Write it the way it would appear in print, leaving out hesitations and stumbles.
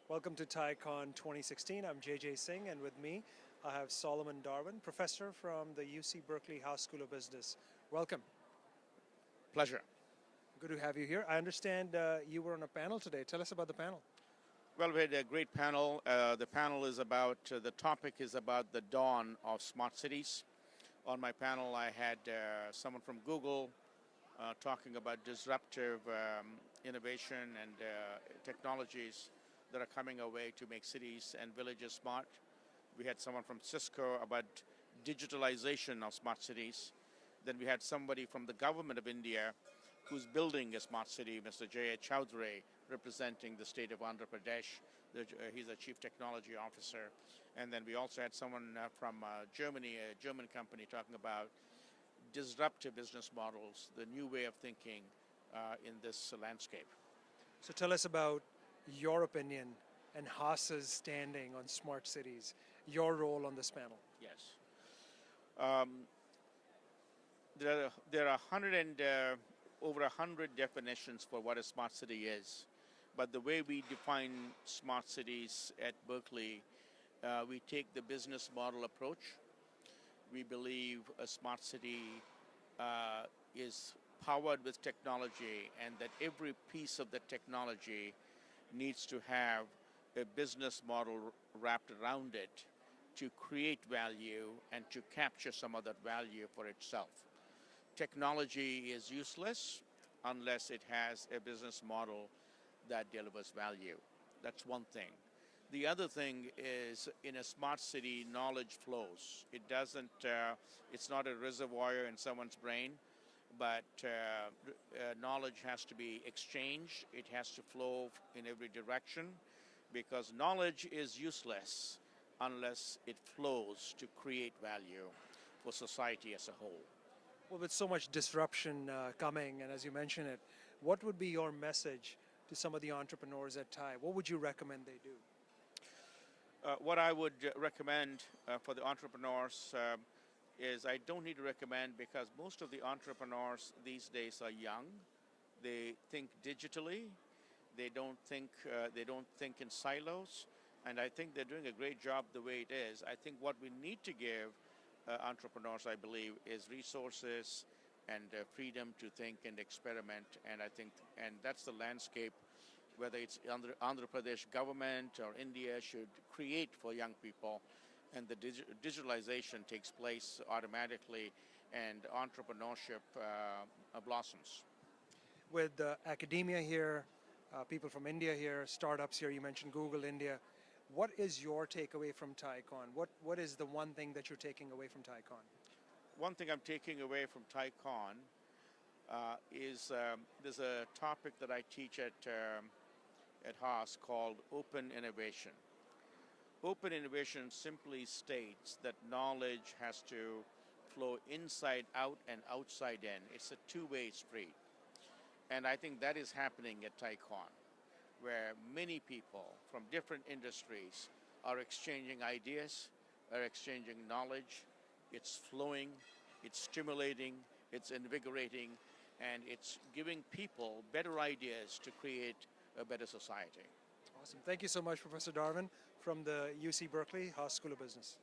Welcome to TiECon 2016. I'm JJ Singh, and with me I have Soloman Darwin, professor from the UC Berkeley Haas School of Business. Welcome. Pleasure. Good to have you here. I understand you were on a panel today. Tell us about the panel. Well, we had a great panel. The panel is about, the topic is about the dawn of smart cities. On my panel, I had someone from Google talking about disruptive innovation and technologies that are coming our way to make cities and villages smart. We had someone from Cisco about digitalization of smart cities. Then we had somebody from the government of India who's building a smart city, Mr. J.A. Chowdhury, representing the state of Andhra Pradesh. He's a chief technology officer. And then we also had someone from Germany, a German company, talking about disruptive business models, the new way of thinking in this landscape. So tell us about your opinion and Haas's standing on smart cities, your role on this panel. Yes. There are over 100 definitions for what a smart city is. But the way we define smart cities at Berkeley, we take the business model approach. We believe a smart city is powered with technology, and that every piece of the technology needs to have a business model wrapped around it to create value and to capture some of that value for itself. Technology is useless unless it has a business model that delivers value. That's one thing. The other thing is, in a smart city, knowledge flows. It's not a reservoir in someone's brain, but knowledge has to be exchanged. It has to flow in every direction, because knowledge is useless unless it flows to create value for society as a whole. Well, with so much disruption coming, and as you mentioned it, what would be your message to some of the entrepreneurs at TiE? What would you recommend they do? What I would recommend for the entrepreneurs is, I don't need to recommend, because most of the entrepreneurs these days are young. They think digitally. They don't think in silos, and I think they're doing a great job the way it is. I think what we need to give entrepreneurs, I believe, is resources and freedom to think and experiment. And that's the landscape, whether it's Andhra Pradesh government or India should create for young people. And the digitalization takes place automatically, and entrepreneurship blossoms. With academia here, people from India here, startups here, you mentioned Google India. What is your takeaway from TiECon? What is the one thing that you're taking away from TiECon? One thing I'm taking away from TiECon is there's a topic that I teach at Haas called open innovation. Open innovation simply states that knowledge has to flow inside out and outside in. It's a two-way street. And I think that is happening at TiECon, where many people from different industries are exchanging ideas, are exchanging knowledge. It's flowing, it's stimulating, it's invigorating, and it's giving people better ideas to create a better society. Awesome. Thank you so much, Professor Darwin, from the UC Berkeley Haas School of Business.